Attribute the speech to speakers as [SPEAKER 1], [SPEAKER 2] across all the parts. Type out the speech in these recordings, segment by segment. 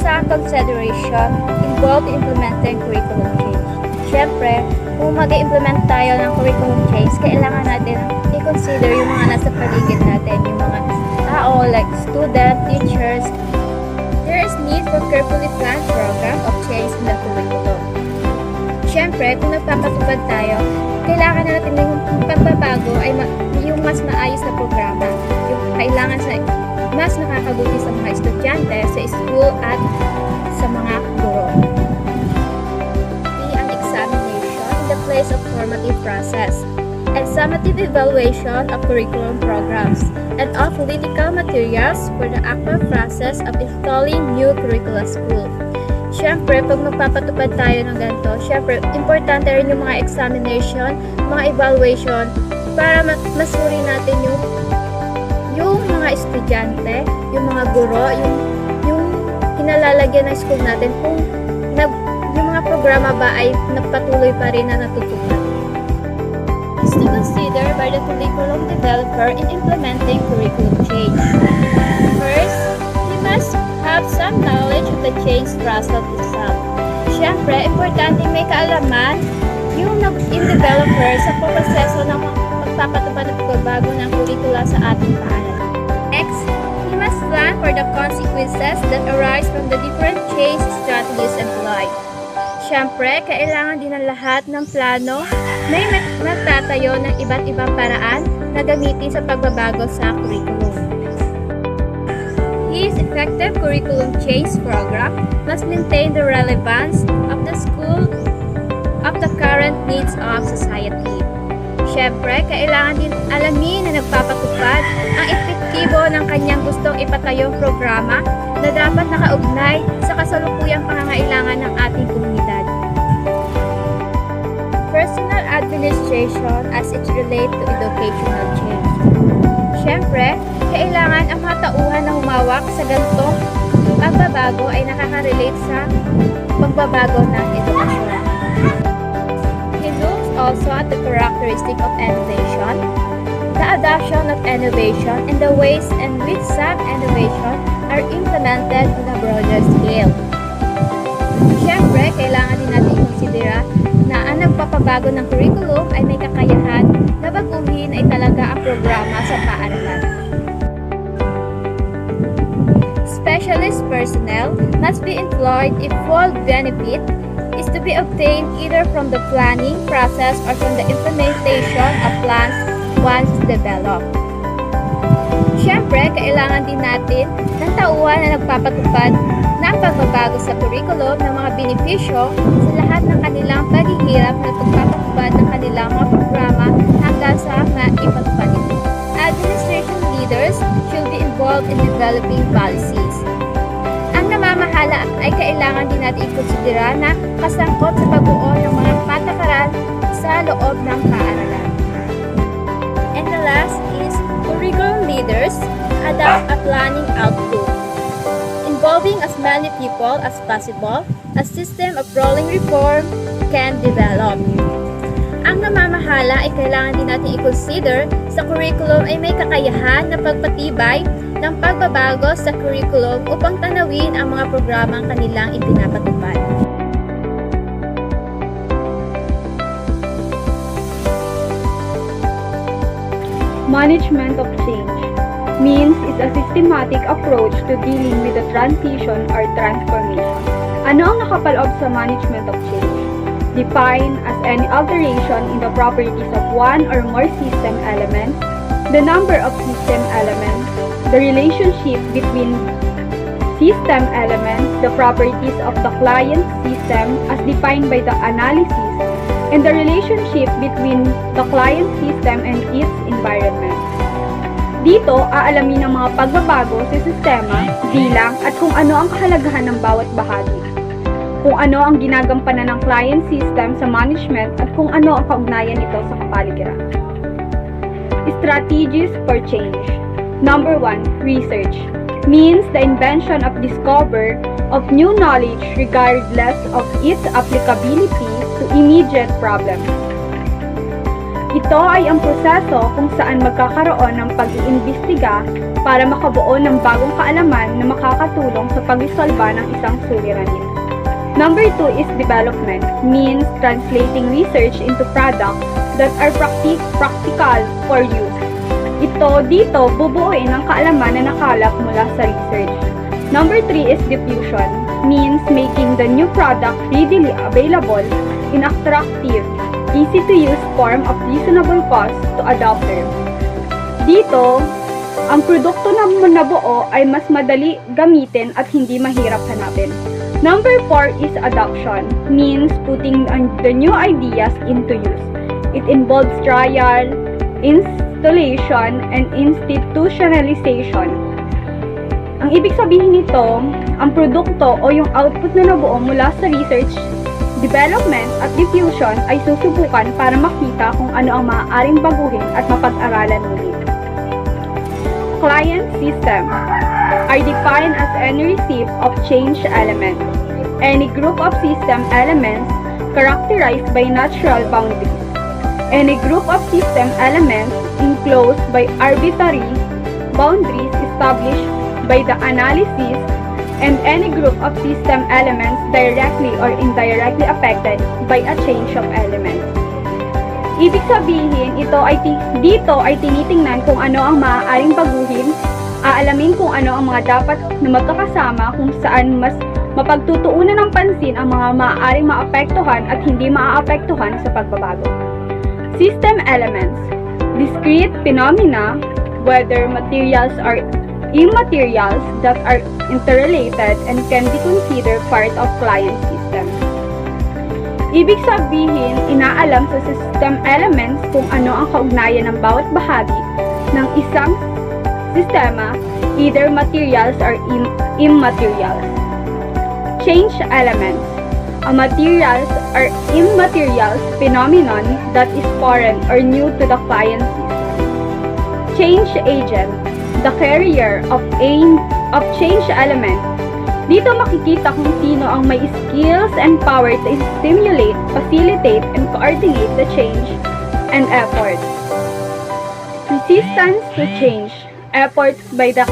[SPEAKER 1] Isa ang consideration involved in implementing curriculum change. Siyempre, kung mag-implement tayo ng curriculum change, kailangan natin i-consider yung mga nasa paligid natin, yung mga tao like student, teachers. There is need for carefully planned program of change in the curriculum. Siyempre, kung nagpapatupad tayo, kailangan natin na yung pagbabago ay yung mas maayos na programa. Yung kailangan sa mas nakakabuti sa mga estudyante, sa school at sa mga guro. An examination in the place of formative process, and summative evaluation of curriculum programs, and of political materials for the actual process of installing new curricula school. Siyempre, pag magpapatupad tayo ng ganito, siyempre, importante rin yung mga examination, mga evaluation, para masuri natin yung mga estudyante, yung mga guro, yung kinalalagyan ng school natin, kung yung mga programa ba ay nagpatuloy pa rin na natutupad. Is to consider by the curriculum developer in implementing curriculum change. First, we must have some knowledge of the change process itself. Siyempre, importante may kaalaman yung developer sa proseso ng pagpapatupad ng pagbabago ng kurikula sa ating paaralan. Next, we must plan for the consequences that arise from the different change strategies employed. Siyempre, kailangan din ng lahat ng plano may magtatayo ng iba't ibang paraan na gamitin sa pagbabago sa curriculum. His effective curriculum change program must maintain the relevance of the school of the current needs of society. Siyempre, kailangan din alamin na nagpapatupad ang epektibo ng kanyang gustong ipatayong programa na dapat nakaugnay sa kasalukuyang pangangailangan ng ating komunidad. Personal administration as it relates to educational change. Siyempre, kailangan ang mga tauhan na humawak sa ganitong pagbabago ay nakaka-relate sa pagbabago ng edukasyon. He looks also at the characteristic of innovation, the adoption of innovation, and the ways in which some innovation are implemented on a broader scale. Siyempre, kailangan din natin i-considera na ang nagpapabago ng curriculum ay may kakayahan na baguhin ay talaga ang programa sa paaralan. Specialist personnel must be employed if full benefit is to be obtained either from the planning process or from the implementation of plans once developed. Siyempre, kailangan din natin ng tauhan na nagpapatupad ng pagbabago sa curriculum ng mga benepisyo sa lahat ng kanilang paghihirap na pagpapatupad ng kanilang mga programa hanggang sa maipatupad ito. Administration leaders should be involved in developing policies. Ang namamahala ay kailangan din natin ikonsidera na kasangkot sa pagbuo ng mga patakaran sa loob ng paaralan. And the last is curriculum leaders adopt a planning outlook. Involving as many people as possible, a system of rolling reform can develop. Ang namamahala ay kailangan din natin i-consider sa curriculum ay may kakayahan na pagpatibay ng pagbabago sa curriculum upang tanawin ang mga programang kanilang ipinapatupad.
[SPEAKER 2] Management of change means is a systematic approach to dealing with the transition or transformation. Ano ang nakapaloob sa management of change? Define as any alteration in the properties of one or more system elements, the number of system elements, the relationship between system elements, the properties of the client system as defined by the analysis, and the relationship between the client system and its environment. Dito, aalamin ang mga pagbabago sa sistema, bilang at kung ano ang kahalagahan ng bawat bahagi. Kung ano ang ginagampanan ng client system sa management at kung ano ang kaugnayan nito sa kapaligiran. Strategies for change. Number 1, research. Means the invention of discover of new knowledge regardless of its applicability to immediate problems. Ito ay ang proseso kung saan magkakaroon ng pag-iimbestiga para makabuo ng bagong kaalaman na makakatulong sa pagresolba ng isang suliranin. Number 2 is development, means translating research into products that are practical for use. Dito, bubuuin ang kaalaman na nakalap mula sa research. Number 3 is diffusion, means making the new product readily available in attractive, easy-to-use form of reasonable cost to adopter. Dito, ang produkto na nabuo ay mas madali gamitin at hindi mahirap hanapin. Number 4 is adoption, means putting the new ideas into use. It involves trial, installation, and institutionalization. Ang ibig sabihin nito, ang produkto o yung output na nabuo mula sa research, development at diffusion ay susubukan para makita kung ano ang maaaring baguhin at mapag-aralan muli. Client system are defined as any receipt of change element, any group of system elements characterized by natural boundaries, any group of system elements enclosed by arbitrary boundaries established by the analysis, and any group of system elements directly or indirectly affected by a change of elements. Ibig sabihin, dito ay tinitingnan kung ano ang maaaring baguhin, aalamin kung ano ang mga dapat na magkakasama kung saan mas mapagtutuunan ng pansin ang mga maaaring maapektuhan at hindi maaapektuhan sa pagbabago. System elements, discrete phenomena, whether materials or immaterials that are interrelated and can be considered part of client system. Ibig sabihin, inaalam sa system elements kung ano ang kaugnayan ng bawat bahagi ng isang sistema, either materials or immaterials. Change elements, a materials or immaterials phenomenon that is foreign or new to the client system. Change agent, the carrier of change element. Dito makikita kung sino ang may skills and power to stimulate, facilitate, and coordinate the change and effort. Resistance to change, efforts by the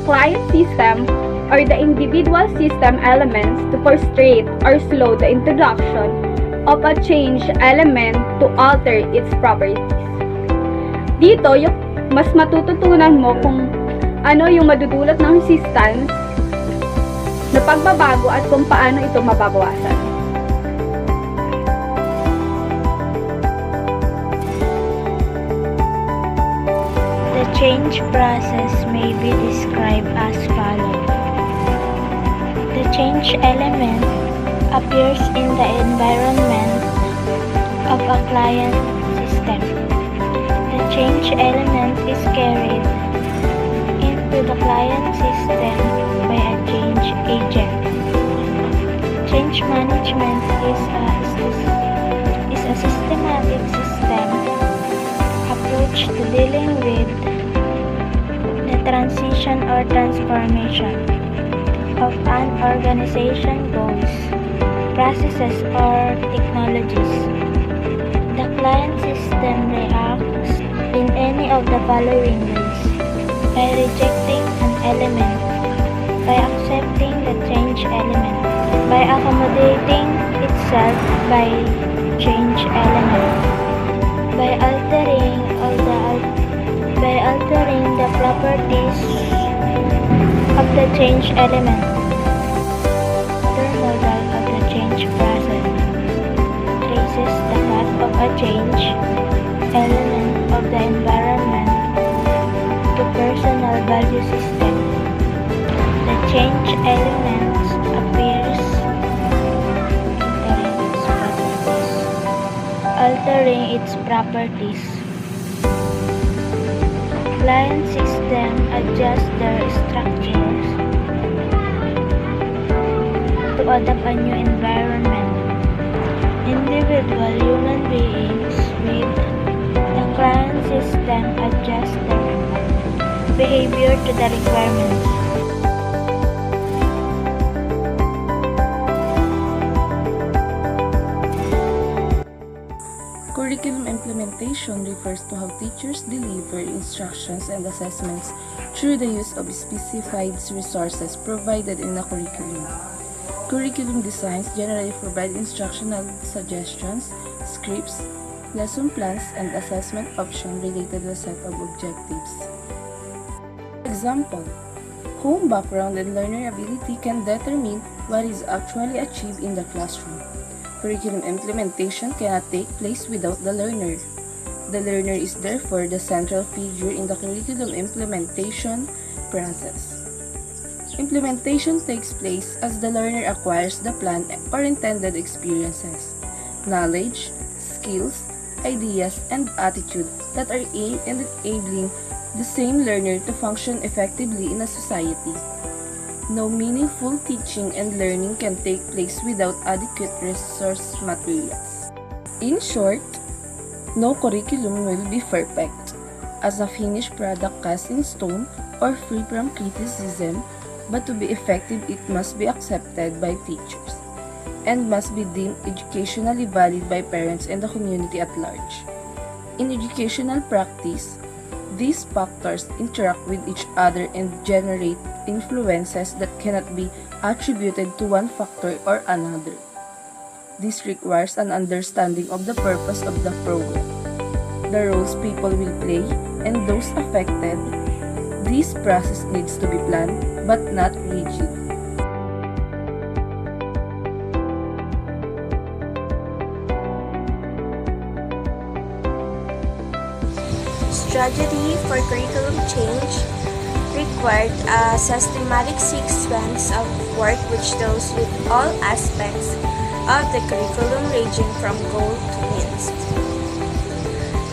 [SPEAKER 2] client system or the individual system elements to frustrate or slow the introduction of a change element to alter its properties. Dito, mas matututunan mo kung ano yung madudulot ng resistance na pagbabago at kung paano ito mababawasan.
[SPEAKER 3] The change process may be described as follows. The change element appears in the environment of a client system. The change element is carried into the client system by a change agent. Change management is a systematic system approach to dealing with the transition or transformation of an organization goals, processes, or technologies. The client system reacts in any of the following ways: by rejecting an element, by accepting the change element, by accommodating itself by change element, by altering the properties of the change element. The model of the change process traces the path of a change element of the environment to personal value system. The change elements appears altering its properties. Client system adjust their structures to adapt a new environment. Individual human beings with the client system adjust their behavior to the requirements.
[SPEAKER 4] Curriculum implementation refers to how teachers deliver instructions and assessments through the use of specified resources provided in a curriculum. Curriculum designs generally provide instructional suggestions, scripts, lesson plans, and assessment options related to a set of objectives. Example: home background and learner ability can determine what is actually achieved in the classroom. Curriculum implementation cannot take place without the learner. The learner is therefore the central figure in the curriculum implementation process. Implementation takes place as the learner acquires the planned or intended experiences, knowledge, skills, ideas, and attitude that are aimed at enabling the same learner to function effectively in a society. No meaningful teaching and learning can take place without adequate resource materials. In short, no curriculum will be perfect as a finished product cast in stone or free from criticism, but to be effective it must be accepted by teachers and must be deemed educationally valid by parents and the community at large. In educational practice, these factors interact with each other and generate influences that cannot be attributed to one factor or another. This requires an understanding of the purpose of the program, the roles people will play, and those affected. This process needs to be planned but not rigid.
[SPEAKER 3] Strategy for curriculum change required a systematic sequence of work which deals with all aspects of the curriculum ranging from goal to means.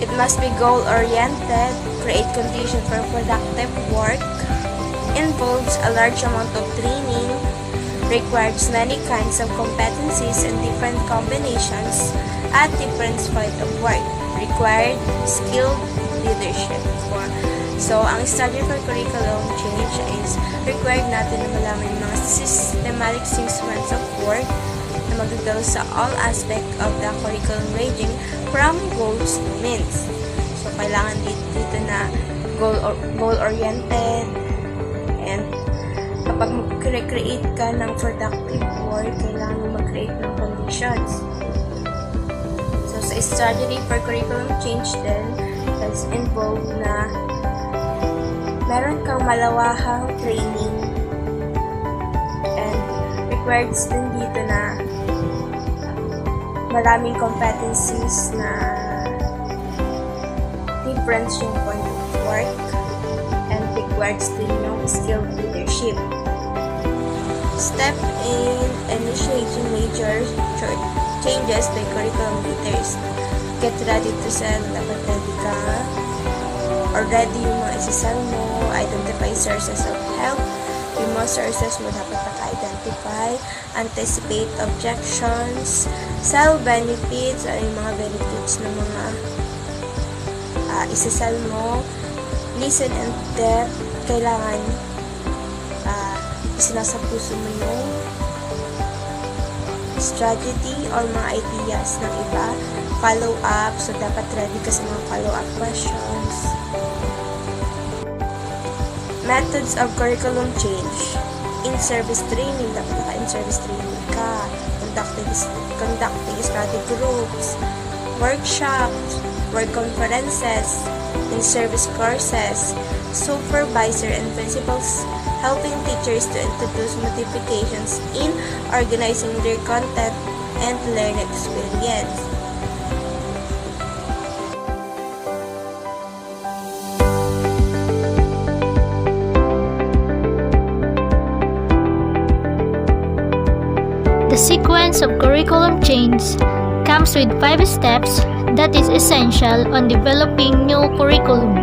[SPEAKER 3] It must be goal-oriented, create conditions for productive work, involves a large amount of training, requires many kinds of competencies and different combinations at different points of work, required skilled leadership. So, ang strategy for curriculum change is required natin na malaman yung mga systematic sequence of work na magdadalo sa all aspect of the curriculum ranging from goals to means. So, kailangan dito na goal-oriented, and kapag mag-create ka ng productive work, kailangan mo mag-create ng conditions. So, sa strategy for curriculum change din, that's involved na meron kang malawakang training, and required din dito na maraming competencies na different yung point of work, and required din yung skilled leadership. Step in initiating major changes by curriculum leaders. Get ready to sell. Dapat ready ka. Already yung mga isasal mo. Identify sources of help. Yung mga sources mo dapat naka-identify. Anticipate objections. Sell benefits. Ano yung mga benefits ng mga isasal mo. Listen and depth. Kailangan isinasa puso mo yung strategy or mga ideas ng iba. Follow up. So, dapat ready ka sa mga follow-up questions. Methods of curriculum change. In-service training. Dapat naka-in-service training ka. Conducting study groups. Workshops. Work conferences. In-service courses. Supervisor and principals helping teachers to introduce modifications in organizing their content and learning experience.
[SPEAKER 5] The sequence of curriculum change comes with 5 steps that is essential on developing new curriculum.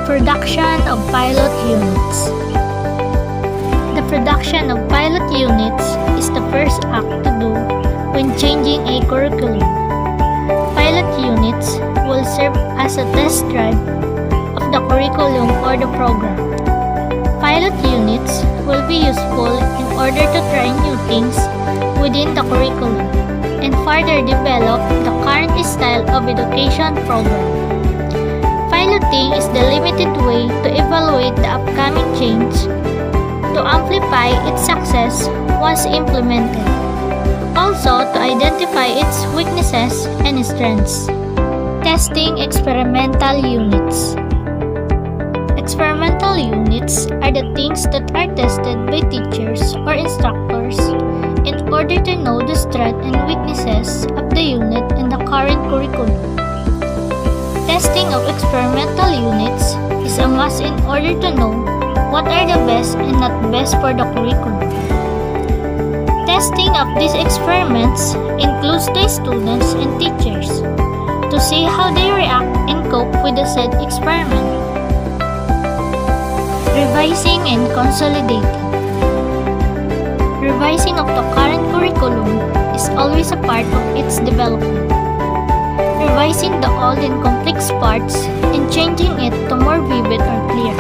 [SPEAKER 5] Production of pilot units. The production of pilot units is the first act to do when changing a curriculum. Pilot units will serve as a test drive of the curriculum or the program. Pilot units will be useful in order to try new things within the curriculum and further develop the current style of education program. Piloting is the limited way to evaluate the upcoming change to amplify its success once implemented. Also, to identify its weaknesses and strengths. Testing experimental units. Experimental units are the things that are tested by teachers or instructors in order to know the strengths and weaknesses of the unit in the current curriculum. Testing of experimental units is a must in order to know what are the best and not best for the curriculum. Testing of these experiments includes the students and teachers to see how they react and cope with the said experiment. Revising and consolidating. Revising of the current curriculum is always a part of its development. Revising the old and complex parts and changing it to more vivid or clear,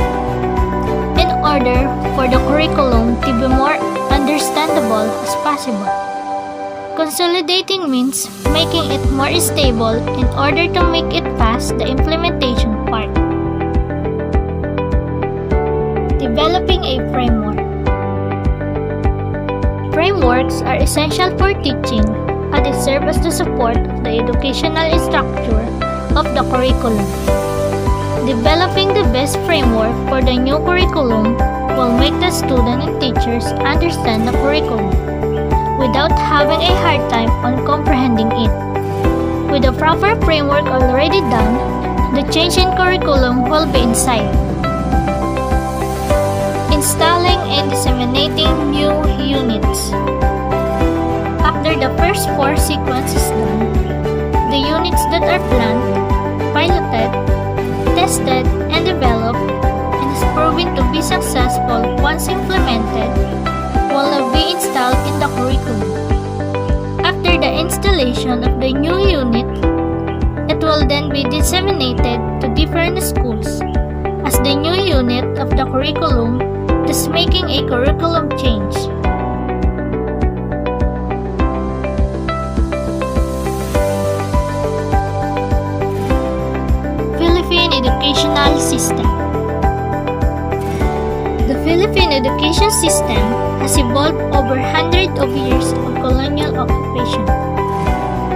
[SPEAKER 5] in order for the curriculum to be more understandable as possible. Consolidating means making it more stable in order to make it past the implementation part. Developing a framework. Frameworks are essential for teaching as they serve as the support of the educational structure of the curriculum. Developing the best framework for the new curriculum will make the student and teachers understand the curriculum without having a hard time on comprehending it. With the proper framework already done, the change in curriculum will be in sight. Installing and disseminating new units. After the first 4 sequences done, the units that are planned, piloted, tested, and developed, and is proven to be successful once implemented, will now be installed in the curriculum. After the installation of the new unit, it will then be disseminated to different schools as the new unit of the curriculum is making a curriculum change. Philippine educational system. The Philippine education system has evolved over hundreds of years of colonial occupation.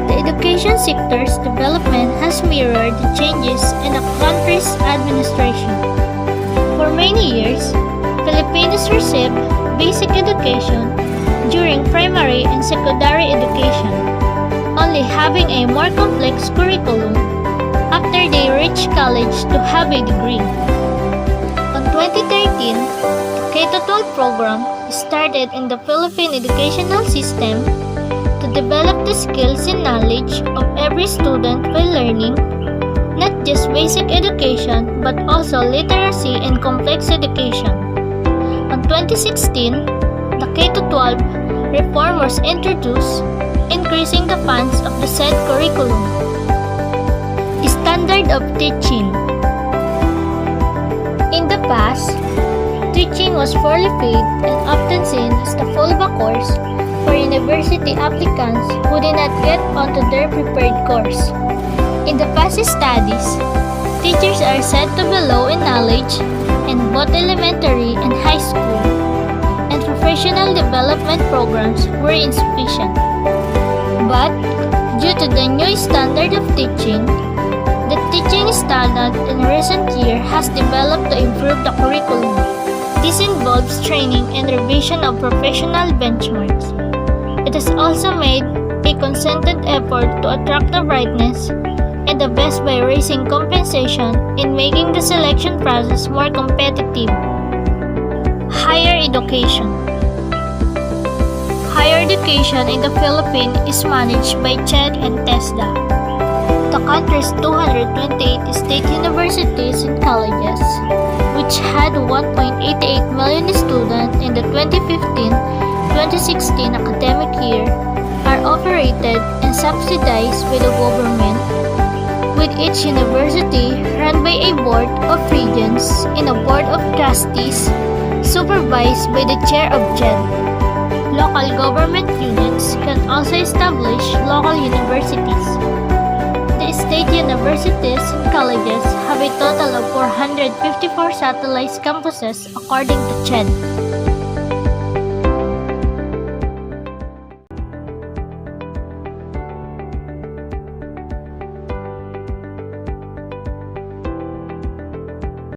[SPEAKER 5] The education sector's development has mirrored the changes in the country's administration. For many years, Filipinos received basic education during primary and secondary education, only having a more complex curriculum after they reach college to have a degree. In 2013, the K-12 program started in the Philippine educational system to develop the skills and knowledge of every student while learning not just basic education but also literacy and complex education. In 2016, the K-12 reform was introduced, increasing the funds of the said curriculum. Standard of teaching. In the past, teaching was poorly paid and often seen as the fallback course for university applicants who did not get onto their prepared course. In the past studies, teachers are said to be low in knowledge in both elementary and high school, and professional development programs were insufficient. But, due to the new standard of teaching, the teaching standard in recent years has developed to improve the curriculum. This involves training and revision of professional benchmarks. It has also made a concerted effort to attract the brightness and the best by raising compensation in making the selection process more competitive. Higher education. Higher education in the Philippines is managed by CHED and TESDA. The country's 228 state universities and colleges, which had 1.88 million students in the 2015-2016 academic year, are operated and subsidized by the government, with each university run by a board of regents and a board of trustees supervised by the chair of CHED. Local government units can also establish local universities. The state universities and colleges have a total of 454 satellite campuses according to CHED.